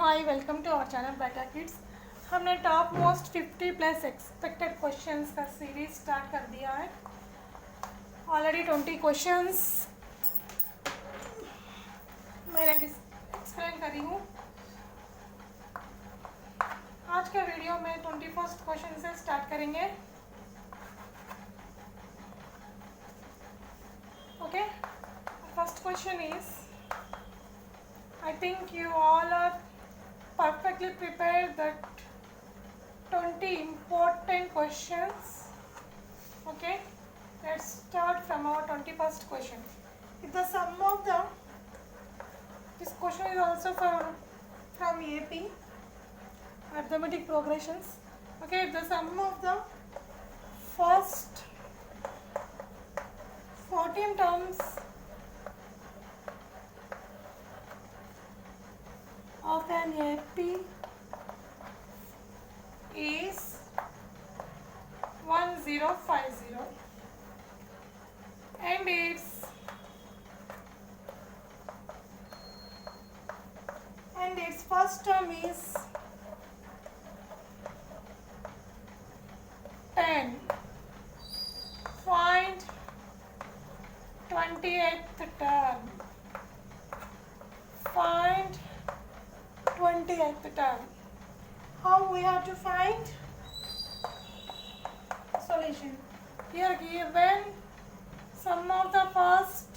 Hi welcome to our channel Beta kids. हमने top most 50 plus expected questions का series start कर दिया है। ऑलरेडी 20 क्वेश्चंस मैंने एक्सप्लेन करी हूँ। आज के वीडियो में 21st क्वेश्चन से स्टार्ट करेंगे। Okay, first question is, I think you all are perfectly prepared that 20 important questions. Okay, let's start from our 21st question. If the sum of this question is also from AP, arithmetic progressions. Okay, the sum of the first 14 terms of an AP is 1050 and its first term is 10. Find 20th term. Find 20th term. How we have to find solution? Here given sum of the first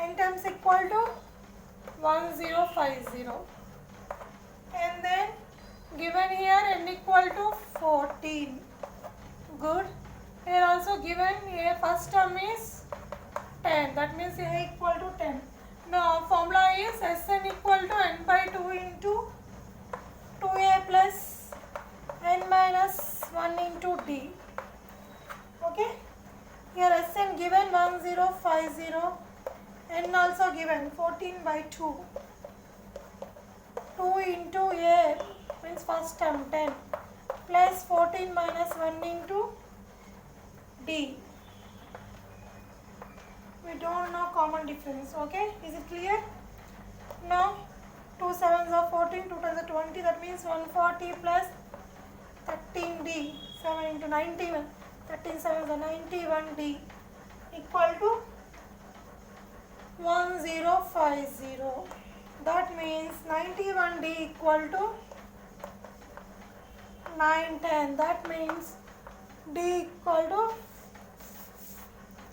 n terms equal to 1050, and then given here n equal to 14. Good. Here also given a first term is 10, that means a equal to 10. Now formula is Sn equal to n by 2 into 2a plus n minus 1 into d. Okay, here Sn given 1050, n also given 14 by 2. 2 into a means first term 10 plus 14 minus 1 into d. We don't know common difference. Okay, is it clear? Now 2 7s are 14, 2 10s are 20, that means 140 plus 13d, 7 into 91, 13 7s are 91d equal to 1050. That means 91d equal to 910. That means d equal to,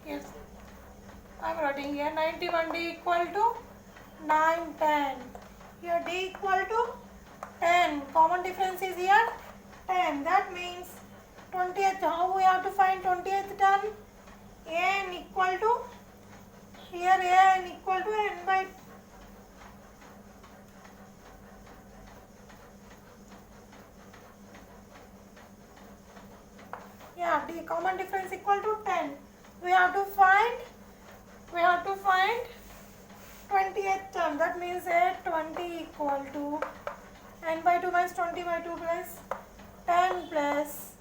yes, I am writing here 91d equal to 910. Here d equal to 10. Common difference is here 10. That means 20th. How we have to find 20th term? N equal to, here n equal to n by, yeah, d common difference equal to 10. We have to find 20th term. That means a 20 equal to n by 2 minus 20 by 2 plus 10 plus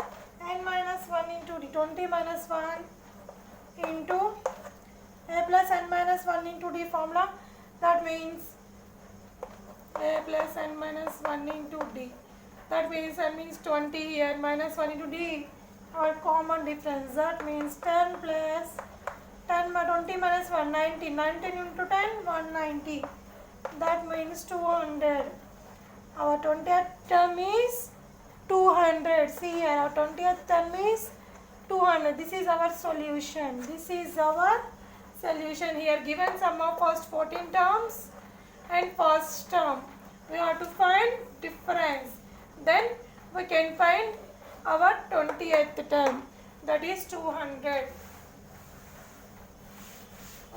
n minus 1 into d. 20 minus 1 into a plus n minus 1 into d formula. That means a plus n minus 1 into d. That means n means 20 here minus 1 into d. Our common difference. That means 10 plus 10 by 20 minus 1, 19. 19 into 10, 190. That means 200. Our 20th term is 200. See here, our 20th term is 200. This is our solution. This is our solution. Here given sum of first 14 terms and first term. We have to find difference. Then we can find our 20th term. That is 200.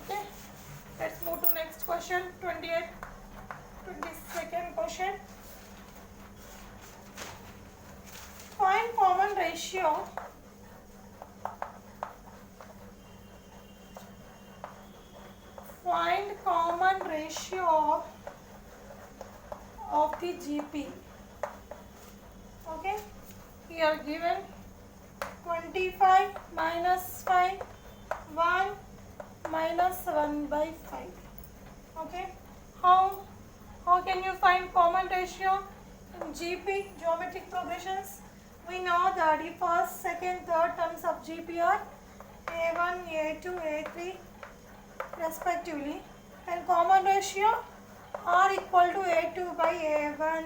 Okay, let's move to next question. 22nd question. Find common ratio of the GP. Okay, here given 25 minus 5, 1 minus 1 by 5. Okay, how How can you find common ratio in GP, geometric progressions? We know that the first, second, third terms of GP are A1, A2, A3 respectively, and common ratio are equal to A2 by A1,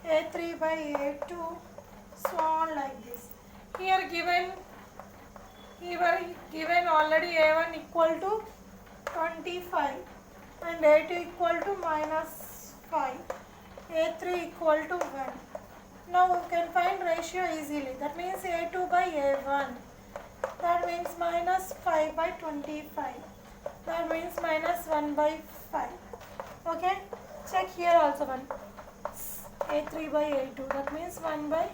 A3 by A2, so on like this. Here given already A1 equal to 25 and A2 equal to minus 5, A3 equal to 1. Now we can find ratio easily. That means A2 by A1. That means minus 5 by 25. That means minus 1 by 5. Okay? Check here also one. A3 by A2. That means 1 by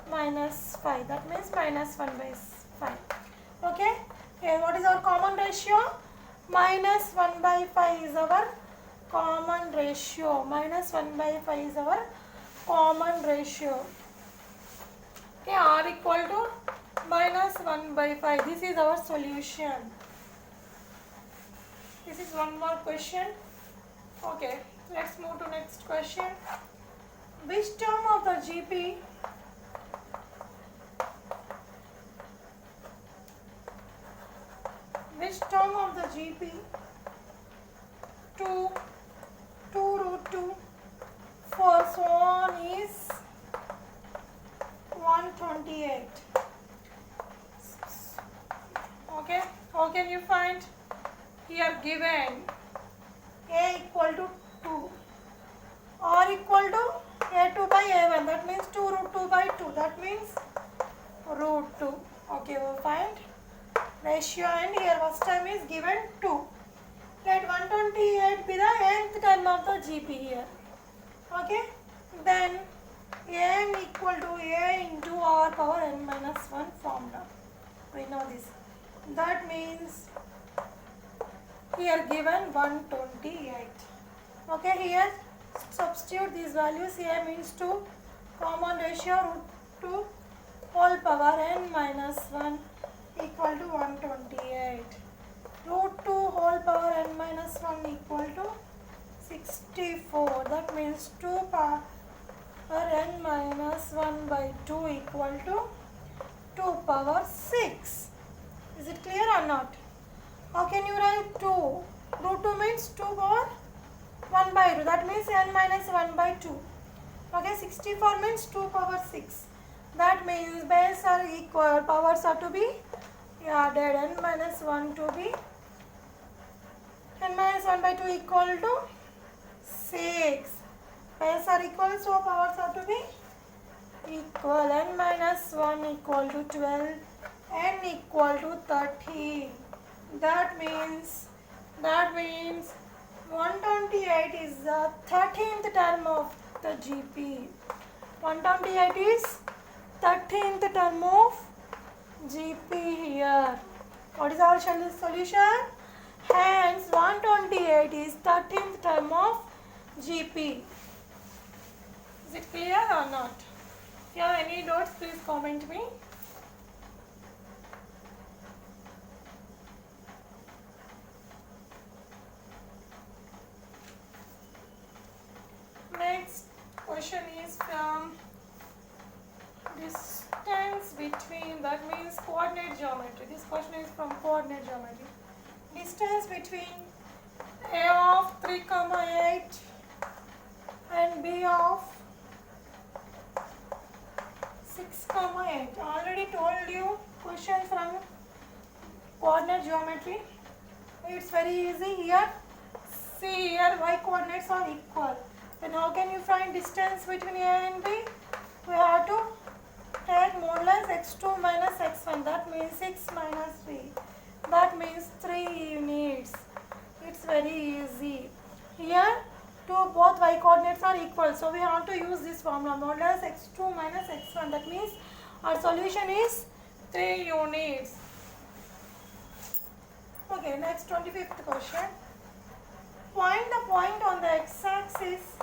minus 5. That means minus 1 by 5. Okay? Here what is our common ratio? Minus 1 by 5 is our common ratio. Minus 1 by 5 is our common ratio. Okay, R equal to minus 1 by 5. This is our solution. This is one more question. Okay, let's move to next question. Which term of the GP to 2 root 2 for so on is 128. Okay, how can you find? Here given A equal to 2, R equal to A2 by A1, that means 2 root 2 by 2, that means root 2. Okay, we'll find ratio, and here first term is given 2. Let 128 be the nth term of the GP here. Okay, then n equal to A into R power n minus 1 formula. We know this. That means here given 128. Okay, here substitute these values. A means 2, common ratio root 2 whole power n minus 1 equal to 128. Root 2 whole power n minus 1 equal to 64. That means 2 power n minus 1 by 2 equal to 2 power 6. Is it clear or not? How can you write 2? Root 2 means 2 power 1 by 2. That means n minus 1 by 2. Okay, 64 means 2 power 6. That means base are equal, powers are to be added. N minus 1 to be n minus 1 by 2 equal to 6. Base are equal, so powers are to be equal. N minus 1 equal to 12. N equal to 30. That means 128 is the 13th term of the GP. 128 is 13th term of GP here. What is our solution? Hence 128 is 13th term of GP. Is it clear or not? If you have any doubts, please comment me. Next question is from distance between, that means coordinate geometry. This question is from coordinate geometry. Distance between A of 3, 8 and B of 6, 8. Already told you question from coordinate geometry. It's very easy here. See here, y coordinates are equal. Then how can you find distance between A and B? We have to take modulus x2 minus x1. That means 6 minus 3. That means 3 units. It's very easy. Here both y coordinates are equal. So we have to use this formula, modulus x2 minus x1. That means our solution is 3 units. Okay, next 25th question. Find the point on the x-axis.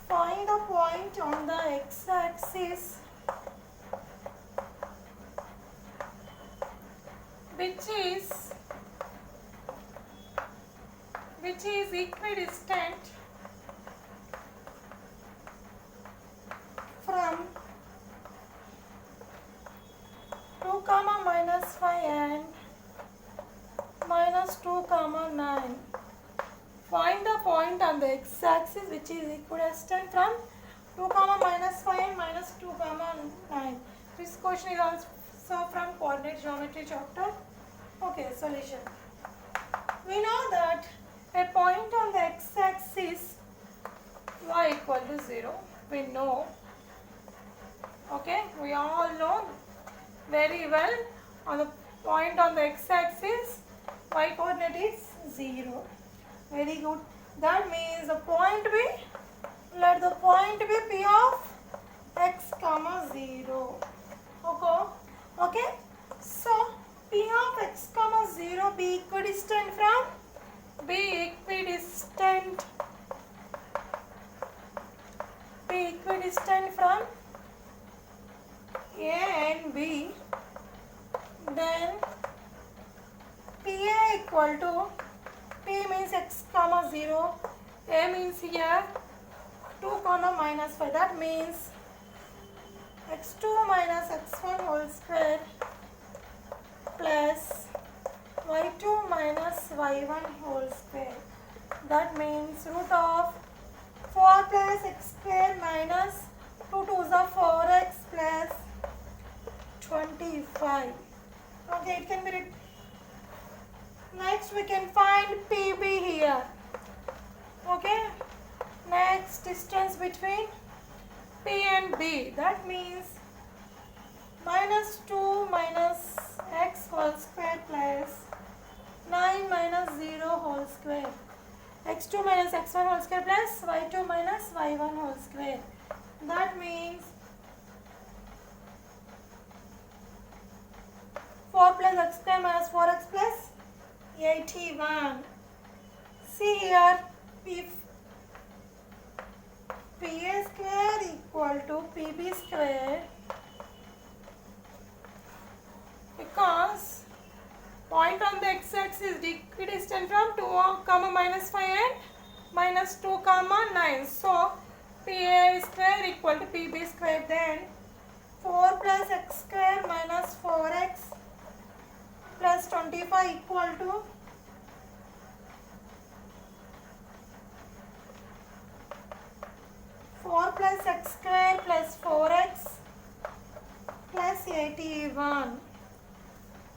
Find the point on the x-axis which which is equidistant from 2 comma minus 5 and minus 2 comma 9. Find the point on the x-axis which is equidistant from 2 comma minus 5 and minus 2 comma 9. This question is also from coordinate geometry chapter. Okay, solution. We know that a point on the x-axis y equal to 0. We know. Okay, we all know very well on the point on the x-axis y coordinate is 0. Very good. That means the point be, let the point be p of x comma 0. Okay. So p of x comma 0 be equidistant from from A and B. Then PA equal to, P means x comma 0, A means here 2 comma minus 5. That means x2 minus x1 whole square plus y2 minus y1 whole square. That means root of 4 plus x square minus 2 2s are 4x plus 25. Okay, it can be written. Next we can find PB here. Okay. Next, distance between P and B. That means minus 2 minus x whole square plus 9 minus 0 whole square. x2 minus x1 whole square plus y2 minus y1 whole square. That means 4 plus x square minus 4x plus 81. See here, if PA square equal to PB square, because point on the x-axis is equidistant from 2 comma minus 5 and minus 2 comma 9. So PA square equal to PB square. Then 4 plus x square minus 4x plus 25 equal to 4 plus x square plus 4x plus 81.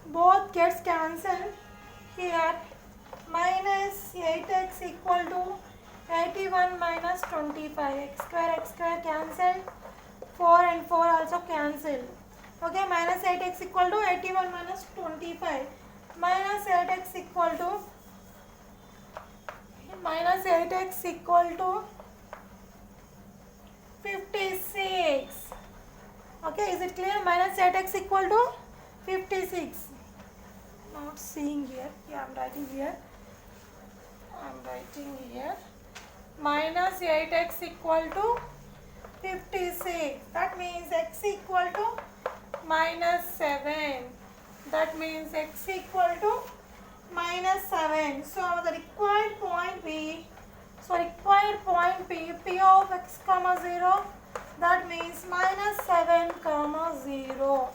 Both gets cancelled. Here minus 8x equal to 81 minus 25. X square cancelled. 4 and 4 also cancelled. Okay, minus 8x equal to 81 minus 25. Minus 8x equal to 56. Okay, is it clear? Minus 8x equal to 56. Not seeing here. Yeah, I'm writing here. Minus 8x equal to 56. That means x equal to minus 7. That means x equal to minus 7. So the required point P, P of x comma 0, that means minus 7 comma 0.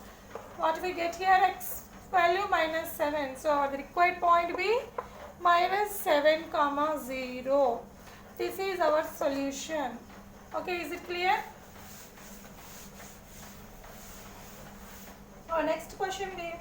What we get here? X value minus 7. So the required point be minus 7 comma 0. This is our solution. Okay, is it clear? Our next question be,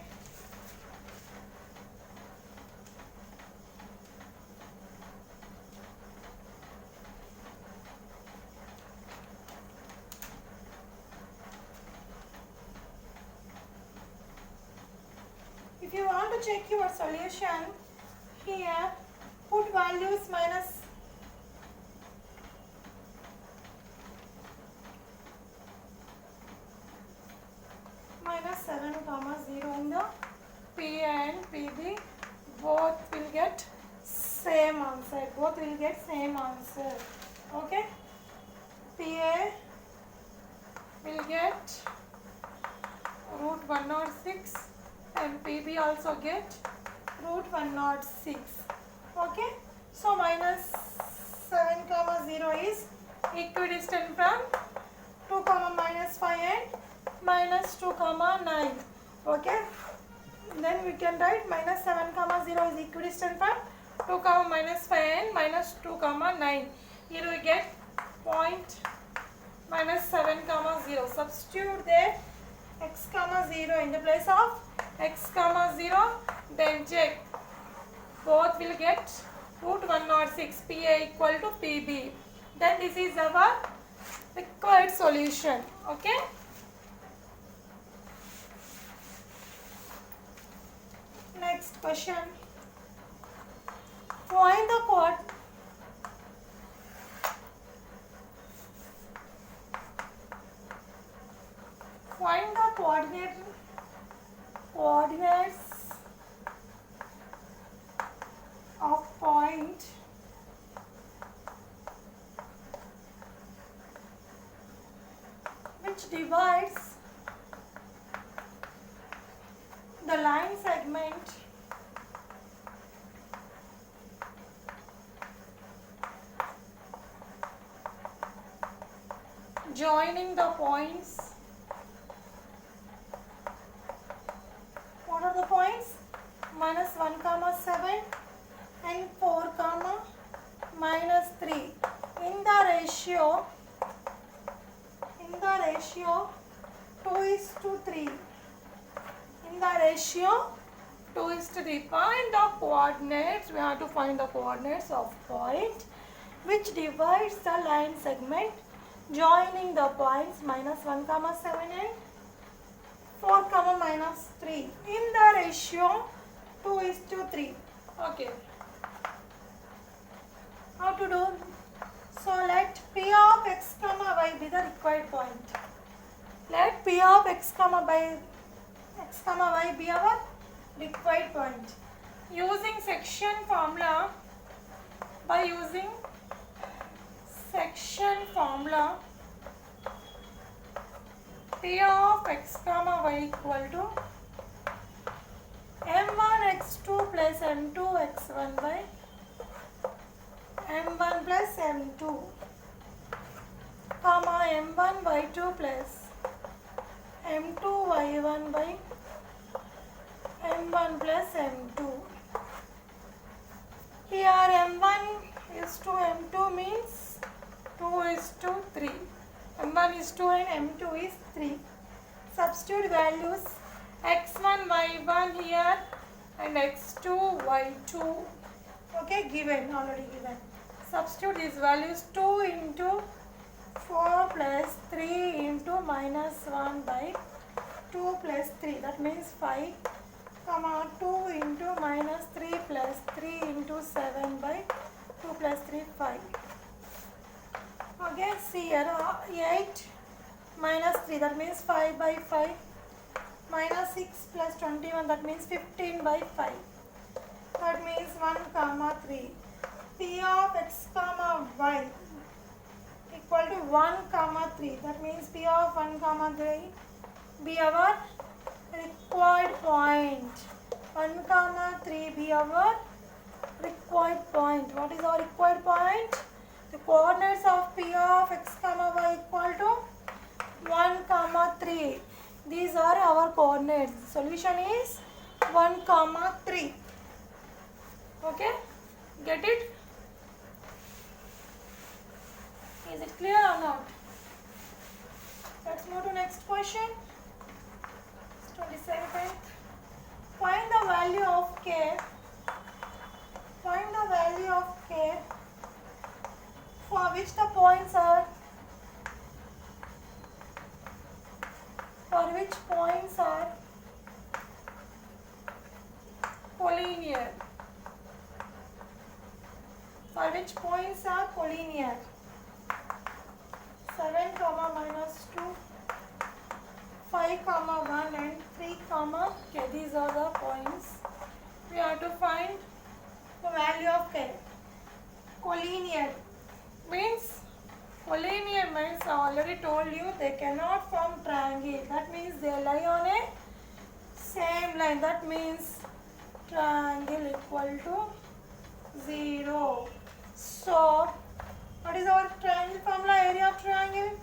if you want to check your solution, here put values minus 7 comma 0 in the P and PB. Both will get same answer. Okay. PA will get root 106 and PB also get root 106. Okay. So minus 7 comma 0 is equidistant from 2 comma minus 5 and minus 2 comma 9. Okay, then we can write minus 7 comma 0 is equidistant from 2 comma minus 5 and minus 2 comma 9. Here we get point minus 7 comma 0. Substitute there x comma 0 in the place of x comma 0, then check. Both will get root 106, PA equal to PB. Then this is our required solution. Okay. Next question. Find the coordinates of point which divides the line segment joining the points. What are the points? Minus 1 comma 7 and 4 comma minus 3 in the ratio 2:3. In the ratio 2:3. Find the coordinates. We have to find the coordinates of point which divides the line segment joining the points minus 1 comma 7 and 4 comma minus 3 in the ratio 2:3. Okay. How to do? So let P of x comma y be the required point. Let P of x comma y be our required point. Using section formula, P of x comma y equal to m1 x2 plus m2 x1 by m1 plus m2 comma m1 y2 plus m2 y1 by m1 plus m2. Here m1 is to m2 means 2:3. m1 is 2 and m2 is 3. Substitute values x1 y1 here and x2 y2. Okay, already given. Substitute these values. 2 into 4 plus 3 into minus 1 by 2 plus 3. That means 5 comma 2 into minus 3 plus 3 into 7 by 2 plus 3, 5. Okay, see here 8 minus 3, that means 5 by 5, minus 6 plus 21, that means 15 by 5. That means 1 comma 3. P of x comma y equal to 1 comma 3. That means P of 1 comma 3 be our required point. 1 comma 3 be our required point. What is our required point? The coordinates of P of x comma y equal to 1 comma 3. These are our coordinates. The solution is 1 comma 3. Okay? Get it? Is it clear or not? Let's move to next question. 27th. Find the value of k. Find the value of k for which the points are collinear. For which points are collinear. 7 comma minus 2, 5 comma 1 and 3 comma k. These are the points. We have to find the value of k. Collinear means I already told you they cannot form triangle. That means they lie on a same line. That means triangle equal to 0. So what is our triangle formula? Area of triangle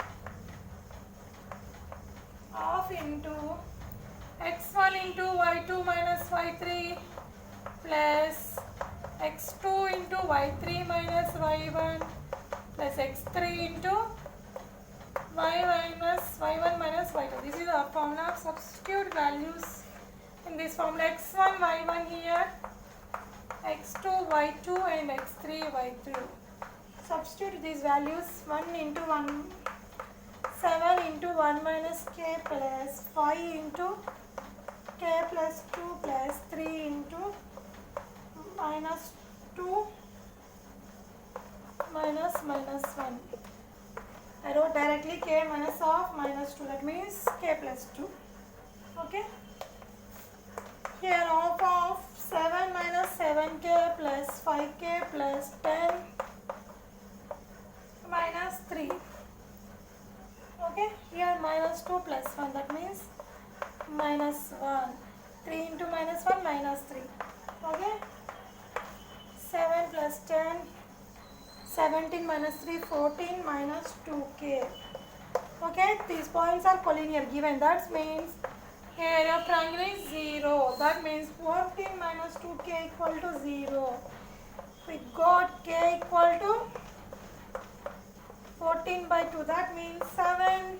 half into x1 into y2 minus y3 plus x2 into y3 minus y1 plus x3 into y1 minus y2. This is our formula. Substitute values in this formula. x1 y1 here, x2 y2 and x3 y3. Substitute these values. 1 into 1, 7 into 1 minus k plus 5 into k plus 2 plus 3 into minus 2 minus 1. I wrote directly k minus of minus 2, that means k plus 2. Okay. Here half of 7 minus 7k plus 5k plus 10 minus 3. Okay. Here minus 2 plus 1, that means minus 1. 3 into minus 1 minus 3. Okay. 7 plus 10, 17 minus 3, 14 minus 2k. Okay, these points are collinear given. That means area of triangle is 0. That means 14 minus 2k equal to 0. We got k equal to 14 by 2. That means 7.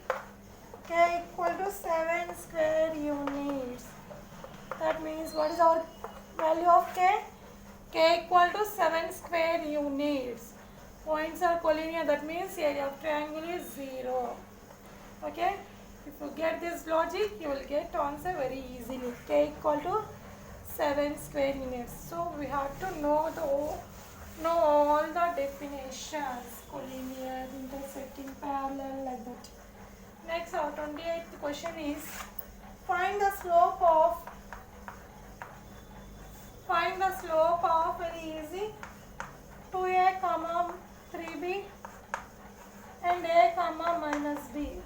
K equal to 7 square units. That means what is our value of k? K equal to 7 square units. Points are collinear, that means area of triangle is 0. Okay, if you get this logic, you will get answer very easily. K equal to 7 square units. So we have to know all the definitions: collinear, intersecting, parallel, like that. Next, our 28th question is find the slope of very easy 2a comma 3b and a comma minus b.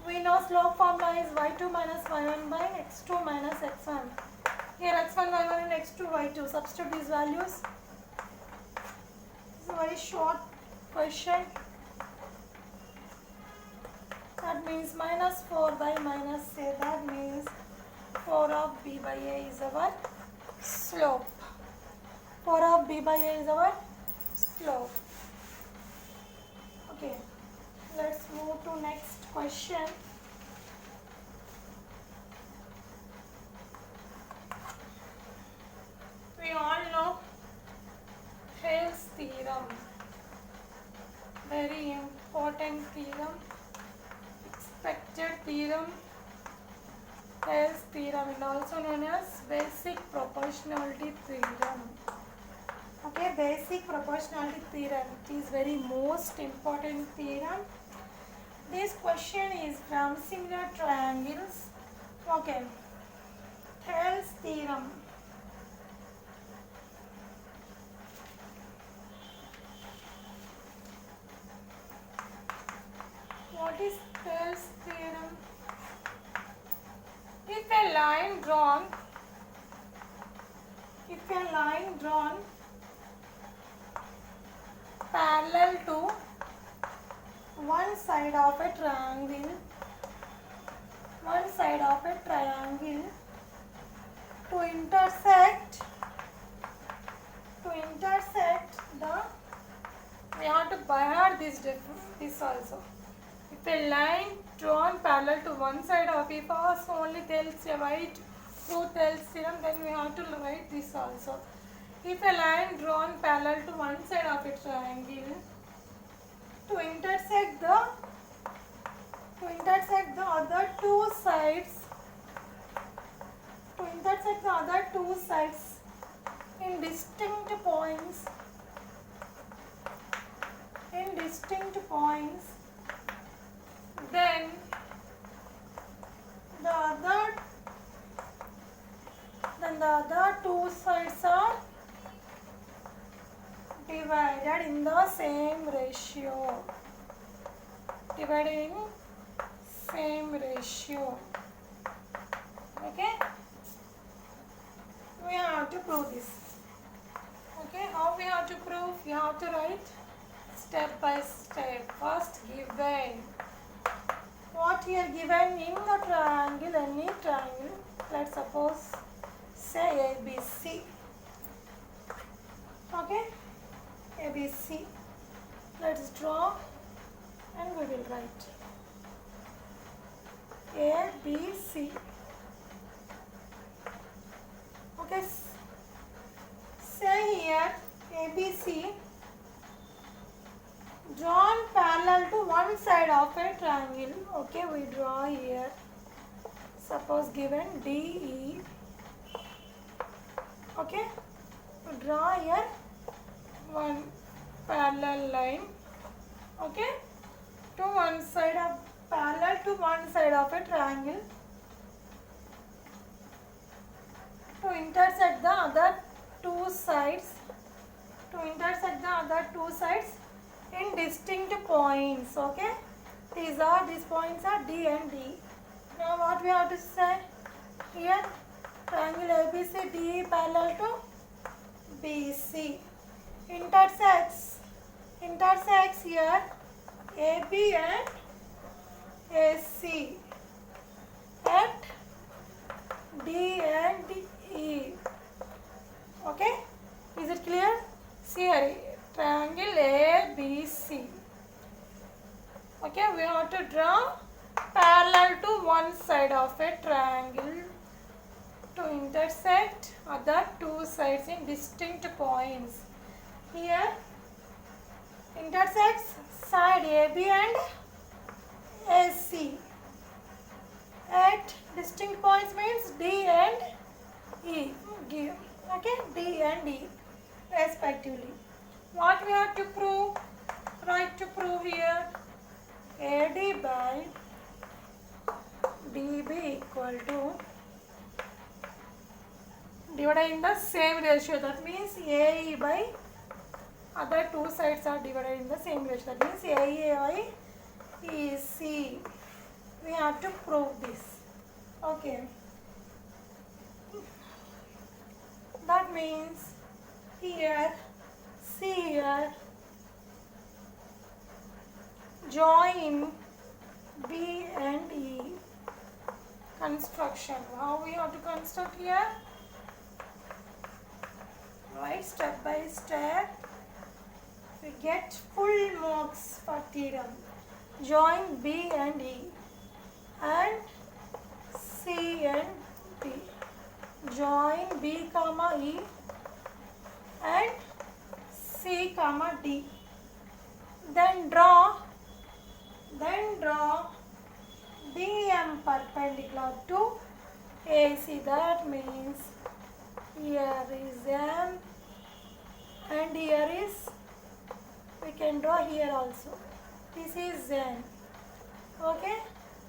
We know slope formula is y2 minus y1 by x2 minus x1. Here x1 y1 and x2 y2. Substitute these values. It's a very short question. That means minus 4 by minus a. That means 4 of b by a is our slope. 4 of b by a is our slope. Okay, let's move to next question. We all know Thales theorem, very important theorem, expected theorem, Thales theorem, and also known as basic proportionality theorem. Okay, basic proportionality theorem, it is very most important theorem. This question is from similar triangles. Okay, Thales theorem. What is Thales theorem? If a line drawn parallel to one side of a triangle to intersect the, we have to by this also. If a line drawn parallel to one side of, if us only tells a right through Thales theorem, then we have to write this also. If a line drawn parallel to one side of a triangle to intersect the other two sides, in distinct points, then the other two sides are divided in the same ratio. Okay, we have to prove this. Okay, how we have to prove? You have to write step by step. First, given. What here given in the triangle, any triangle, let's suppose say ABC. Okay, ABC. Let's draw and we will write ABC. Okay, say here ABC drawn parallel to one side of a triangle. Okay, we draw here. Suppose given DE. Okay, we draw here one parallel line. Okay, to one side of parallel to one side of a triangle to intersect the other two sides. To intersect the other two sides in distinct points. Okay, these points are D and D. Now what we have to say here, triangle ABC DE parallel to BC intersects here AB and AC at D and E. Okay, is it clear? See here, triangle ABC. Okay, we have to draw parallel to one side of a triangle to intersect other two sides in distinct points. Here intersects side AB and AC at distinct points means D and E. Okay, D and E respectively. What we have to prove? Right, to prove here AD by DB equal to divided in the same ratio. That means AE by other two sides are divided in the same ratio. That means AE by EC. We have to prove this. Okay. That means here, see here, join B and E construction. How we have to construct here? Right, step by step. We get full marks for theorem. Join B and E and C and D. Join B comma E and C comma D. Then draw DM perpendicular to AC. That means here is M and here is, we can draw here also. This is N. Okay,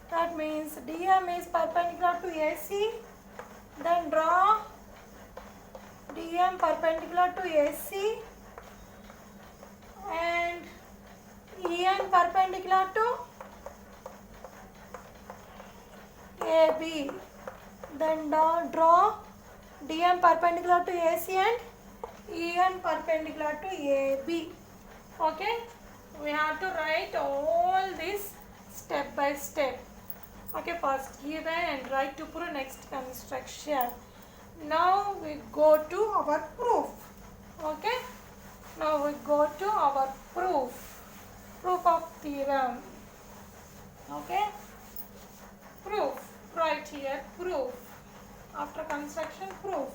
that means DM is perpendicular to AC. Then draw DM perpendicular to AC and EN perpendicular to AB. Then draw DM perpendicular to AC and EN perpendicular to AB. Okay, we have to write all this step by step. Okay, first given and write to prove, next construction. Now we go to our proof. Okay, now we go to our proof of theorem. Okay, proof, right here, proof. After construction, proof.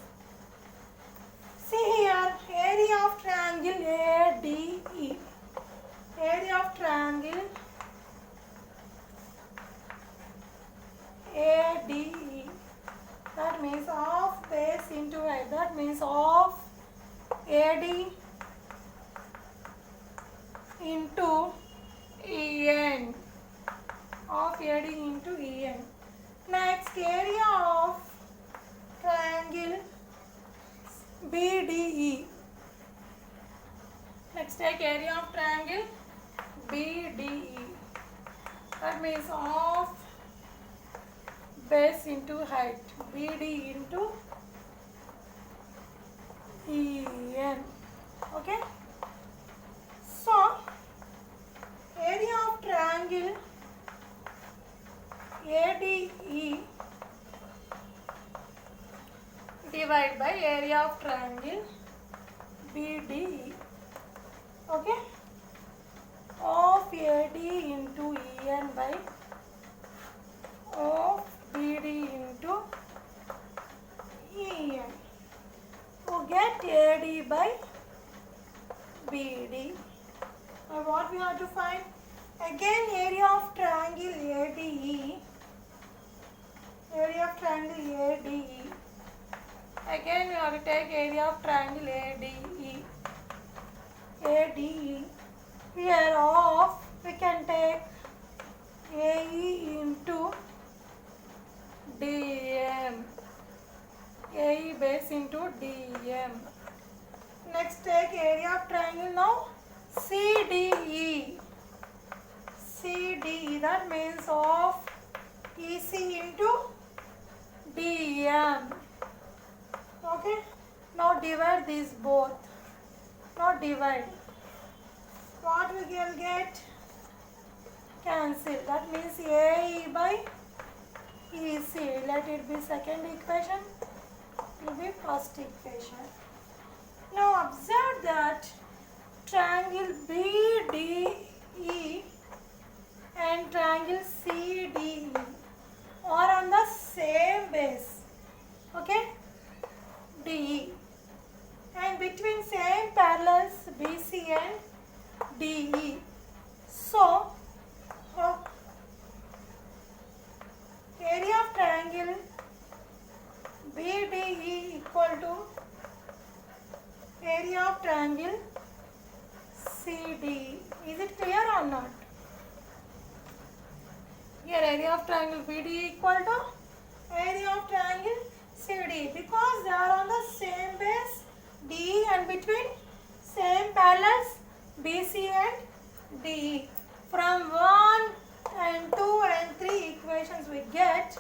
See here, area of triangle ADE. Area of triangle ADE. That means of base into height. That means of AD into EN. Of AD into EN. Next, area of triangle BDE. Next, take area of triangle BDE. That means of base into height. BD into EN. Okay. So area of triangle ADE divided by area of triangle BDE. Okay. Of AD into EN by of BD into EN. We get AD by BD. Now what we have to find? Again area of triangle ADE. Area of triangle ADE. Again we have to take area of triangle ADE. ADE. Here of we can take AE into DM. AE base into DM. Next take area of triangle now CDE. CDE, that means of EC into DM. Okay. Now divide these both. Now divide. What we will get? Cancel. That means AE by EC. Let it be second equation. It will be first equation. Now observe that triangle BDE and triangle CDE are on the same base. Okay? DE. And between same parallels BC and DE. So, area of triangle BDE equal to area of triangle CDE. Is it clear or not? Here area of triangle BDE equal to area of triangle CDE because they are on the same base DE and between same parallels BC and DE. From 1 and 2 and 3 equations we get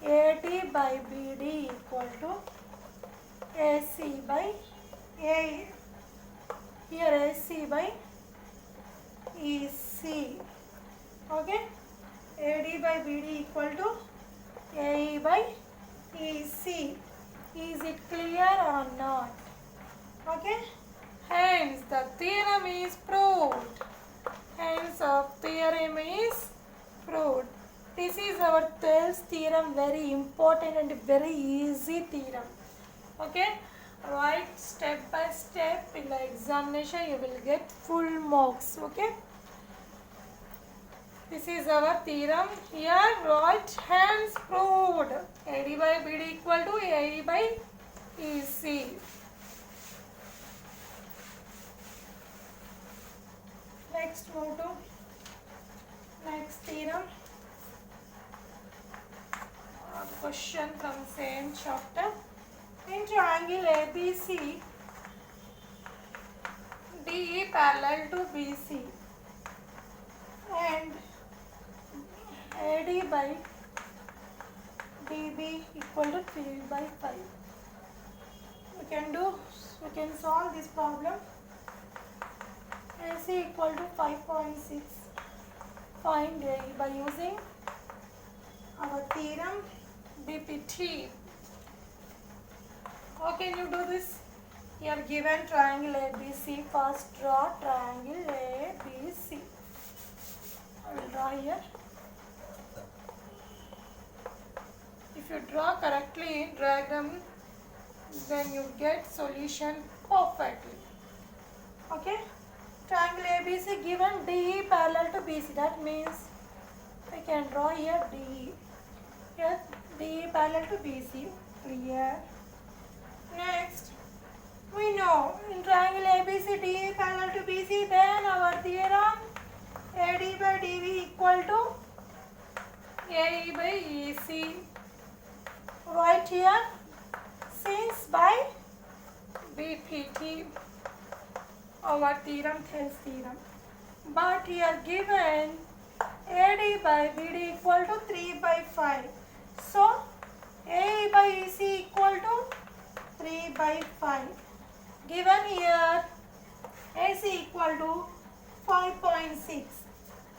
AD by BD equal to AC by AE. Here AC by EC. Okay. AD by BD equal to AE by EC. Is it clear or not? Okay. Hence the theorem is proved. Hence our theorem is proved. This is our Thales theorem, very important and very easy theorem. Okay. Write step by step in the examination, you will get full marks. Okay. This is our theorem. Here write hence proved. AD by BD equal to AE by EC. Next move to next theorem. Question from same chapter. In triangle ABC, DE parallel to BC and AD by DB equal to 3 by 5. We can solve this problem. AC equal to 5.6. Find AE by using our theorem DPT. How can you do this? Here given triangle ABC, first draw triangle ABC. I will draw here. If you draw correctly in diagram, then you get solution perfectly. Okay? Triangle ABC given DE parallel to BC. That means we can draw here DE. Here DE parallel to BC. Clear. Next, we know in triangle ABC DE parallel to BC, then our theorem AD by DB equal to AE by EC. Right here, since by BPT, our theorem, Thales theorem. But here given AD by BD equal to 3 by 5. So, AE by EC equal to 3 by 5. given here AC equal to 5.6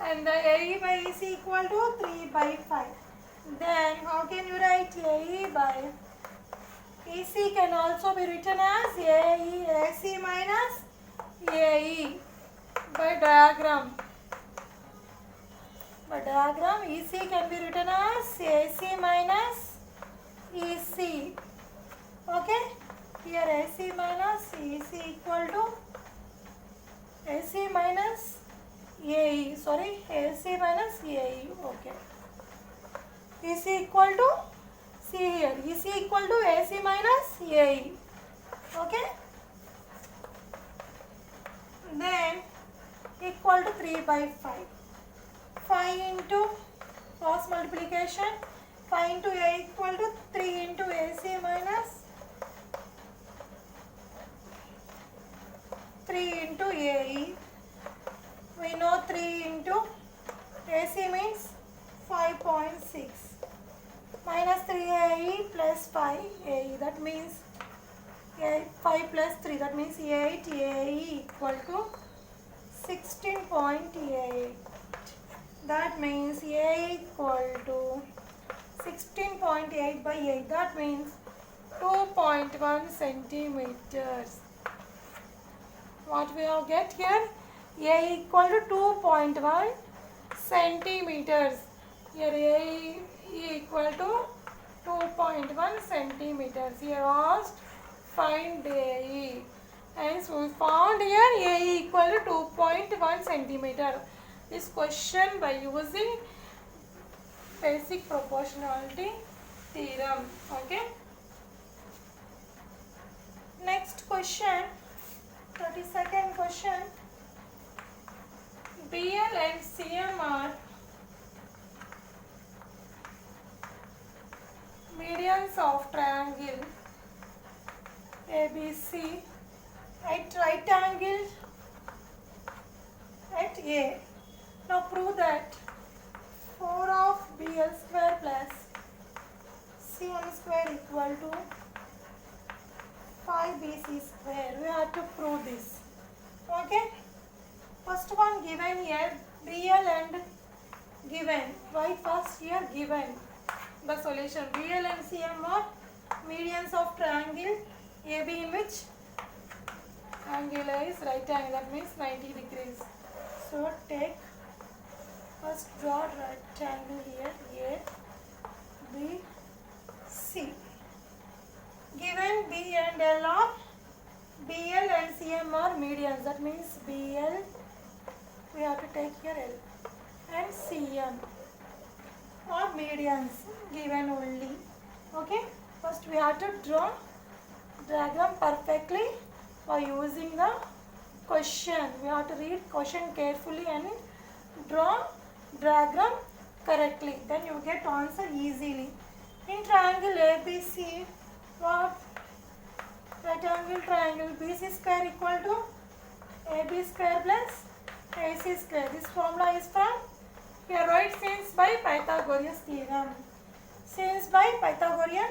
and the AE by EC equal to 3 by 5. Then how can you write AE by EC can also be written as AE AC minus AE by diagram. By diagram EC can be written as AC minus EC. Okay, here AC minus EC equal to AC minus AE, sorry, AC minus AE, okay. EC equal to, see here, EC equal to AC minus AE, okay. Then equal to 3 by 5. 5 into cross multiplication, 5 into A equal to 3 into AC minus 3 into AE. We know 3 into AC means 5.6 minus 3AE plus 5AE, that means 5 plus 3, that means 8AE equal to 16.8. That means A equal to 16.8 by 8, that means 2.1 centimeters. What we have get here? A equal to 2.1 centimeters. Here A equal to 2.1 centimeters. Here asked find AE. And so we found here A equal to 2.1 centimeter. This question by using basic proportionality theorem. Okay. Next question. 32nd question. BL and CM are medians of triangle ABC at right angle at A. Now prove that 4 of BL square plus CM square equal to 5BC square. We have to prove this. Okay. First one given here, BL and given. Write first here given. The solution. BL and CM are medians of triangle AB in which angle is right angle. That means 90 degrees. So take first draw right angle here A, B, C. Given B and L are BL and CM are medians. That means BL we have to take here L and CM are medians given only. Okay. First we have to draw diagram perfectly by using the question. We have to read question carefully and draw diagram correctly. Then you get answer easily. In triangle ABC, what? Right angle triangle BC square equal to AB square plus AC square. This formula is from here, right? Since by Pythagorean theorem. Since by Pythagorean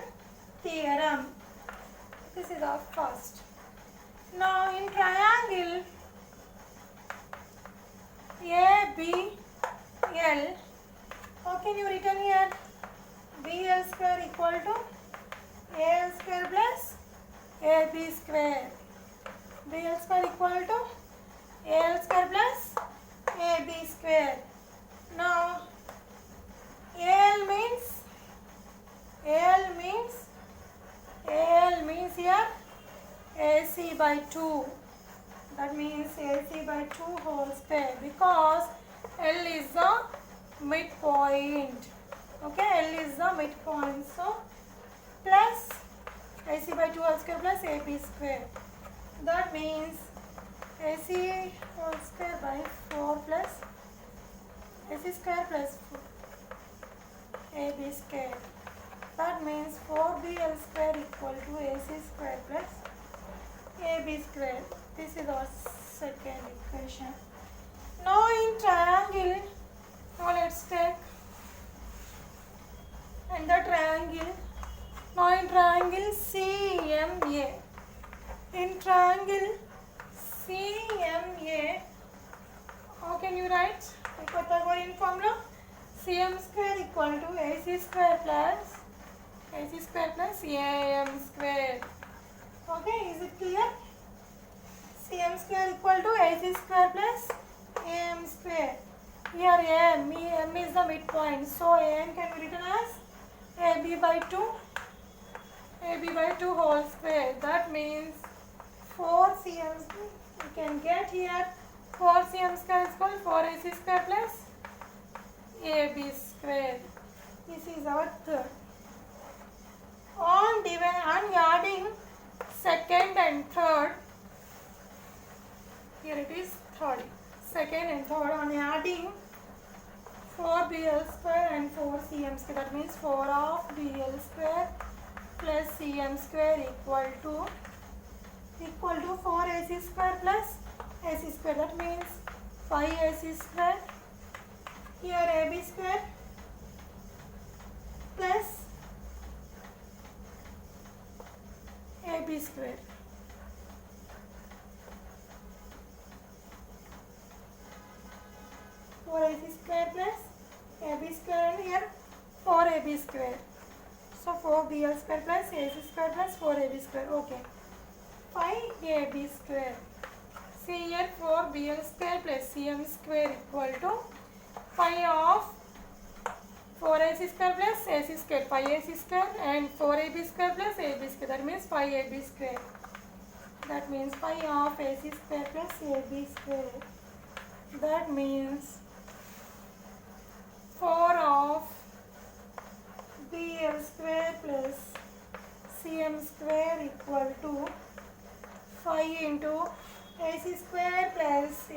theorem. This is our first. Now in triangle ABL, how can you written here? BL square equal to AL square plus AB square. BL square equal to AL square plus AB square. Now AL here AC by 2. That means AC by 2 whole square because L is the midpoint. Okay, L is the midpoint. So plus AC by 2 whole square plus AB square. That means AC whole square by 4 plus AC square plus 4 AB square. That means 4BL square equal to AC square plus AB square. This is our second equation. Now in triangle, now let's take and the triangle. Now in triangle CMA. In triangle CMA, how can you write the Pythagorean formula? CM square equal to AC square plus AM square. Okay, is it clear? CM square equal to AC square plus AM square. Here M is the midpoint, so AM can be written as AB by 2 whole square. That means 4 cm you can get here 4 cm square is equal to 4 AC square plus AB square. This is our third. On adding second and third, here it is third. Second and third, on adding 4 BL square and 4 CM square, that means 4 of BL square plus CM square equal to 4 AC square plus AC square, that means 5 AC square. Here AB square plus AB square. For AC square plus AB square, and here 4 AB square. So 4 BL square plus AC square plus 4 AB square. Okay. 5 AB square. See here 4 BL square plus CM square equal to 5 of 4 AC square plus AC square, 5 AC square, and 4 AB square plus AB square. That means 5 AB square. That means 5 of AC square plus AB square. That means 4 of BL square plus CM square equal to 5 into AC square plus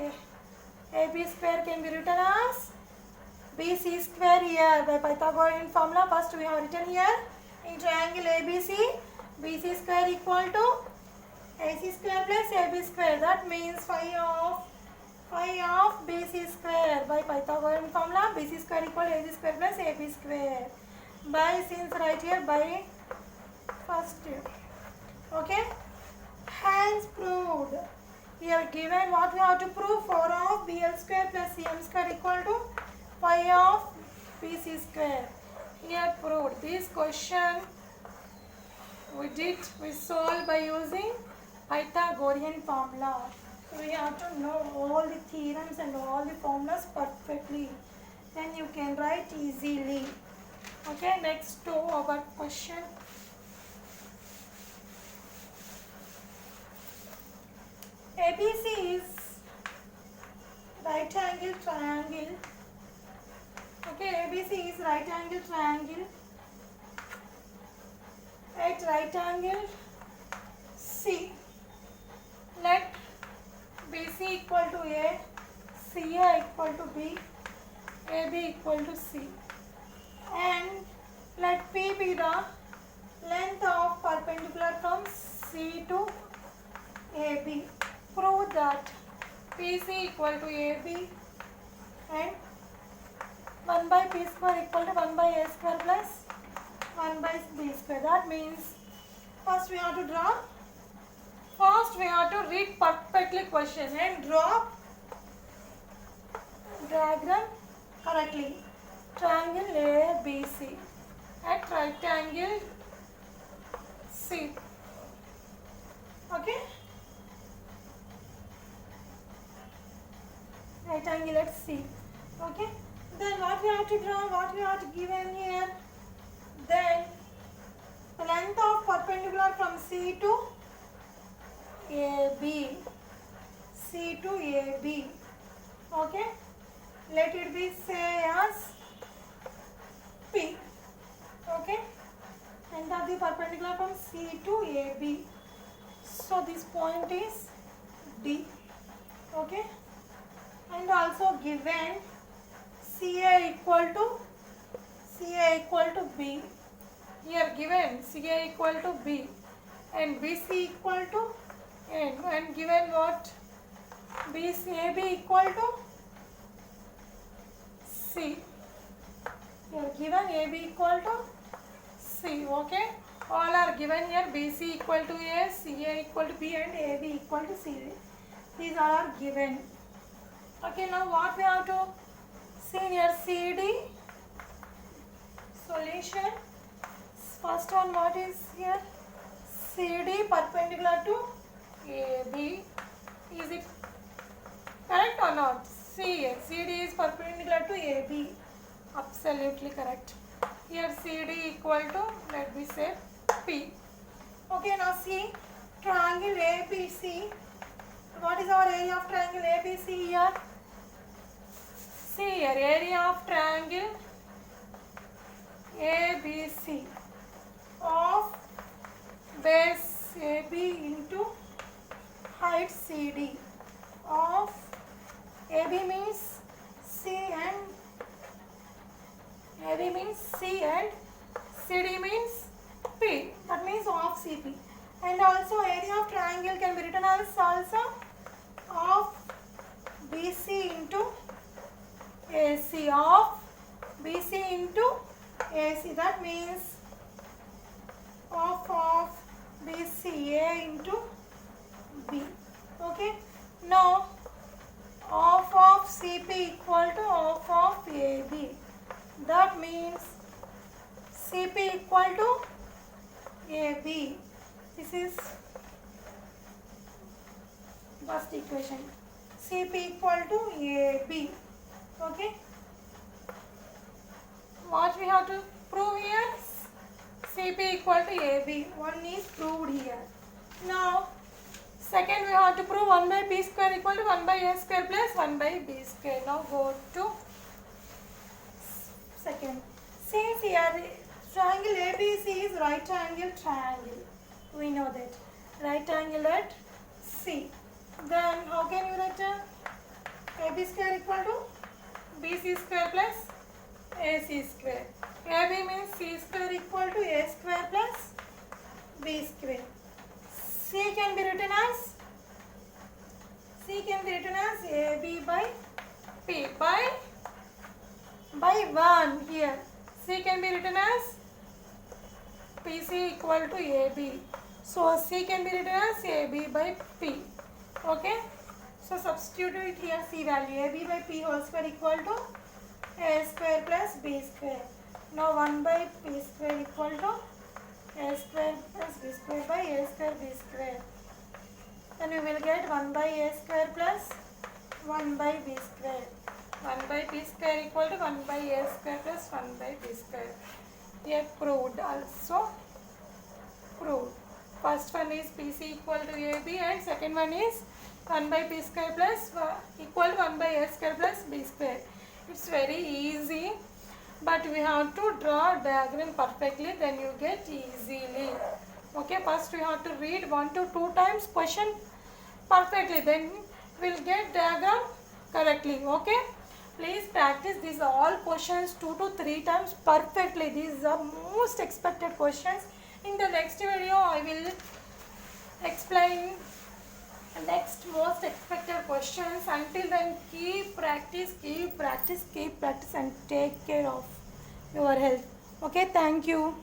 AB square can be written as BC square here by Pythagorean formula. First we have written here in triangle ABC, BC square equal to AC square plus AB square. That means 5 of BC square by Pythagorean formula. BC square equal to AC square plus AB square. By, since right here by first. Okay. Hence proved. Here given what we have to prove, 4 of BL square plus CM square equal to 5 of BC square. Here proved. This question we solved by using Pythagorean formula. So we have to know all the theorems and all the formulas perfectly. Then you can write easily. Okay, next to our question. ABC is right angle triangle. Okay, ABC is right angle triangle. At right angle C, let BC equal to A, CA equal to B, AB equal to C, and let P be the length of perpendicular from C to AB. Prove that PC equal to AB and 1 by P square equal to 1 by A square plus 1 by B square. That means first we have to read perfectly question and draw diagram correctly. Triangle ABC at right angle C. Okay. Right angle at C. Okay. Then what we have to draw, what we have to given here. Then the length of perpendicular from C to AB. C to AB. Okay. Let it be say as P. Okay. Length of the perpendicular from C to AB. So this point is D. Okay. And also given CA equal to B. Here given CA equal to B and BC equal to N, and given what AB equal to C. Here given AB equal to C. Okay. All are given here. BC equal to A, CA equal to B, and AB equal to CD. These all are given. Okay, now what we have to see here? CD solution. First one, what is here? CD perpendicular to AB. Is it correct or not? CD is perpendicular to AB. Absolutely correct. Here CD equal to, let me say, P. Okay, now see triangle ABC. What is our area of triangle ABC here? See here, area of triangle ABC of base AB into height CD of AB means C and AB means C and CD means P. That means of CP. And also area of triangle can be written as also of BC into AC, of BC into AC. That means of BC A into B. Okay. Now of CP equal to of AB. That means CP equal to AB. This is first equation. CP equal to AB. Okay. What we have to prove here? CP equal to AB. One is proved here. Now, second we have to prove 1 by P square equal to 1 by A square plus 1 by B square. Now go to second. Since here triangle ABC is right angle triangle. We know that. Right angle at C. Then how can you write AB square equal to BC square plus AC square. AB means C square equal to A square plus B square. C can be written as AB by P by 1 here. C can be written as PC equal to AB. So C can be written as AB by P. Okay. So substitute it here C value. AB by P whole square equal to A square plus B square. Now 1 by P square equal to A square plus B square by A square B square. Then we will get 1 by A square plus 1 by B square. 1 by P square equal to 1 by A square plus 1 by B square. Here proved, also proved. First one is PC equal to AB and second one is 1 by P square plus equal to 1 by A square plus B square. It's very easy, but we have to draw diagram perfectly, then you get easily. Okay, first we have to read 1 to 2 times question perfectly, then we'll get diagram correctly. Okay, please practice these all questions 2 to 3 times perfectly. These are most expected questions. In the next video I will explain next most expected questions. Until then, keep practice and take care of your health. Okay, thank you.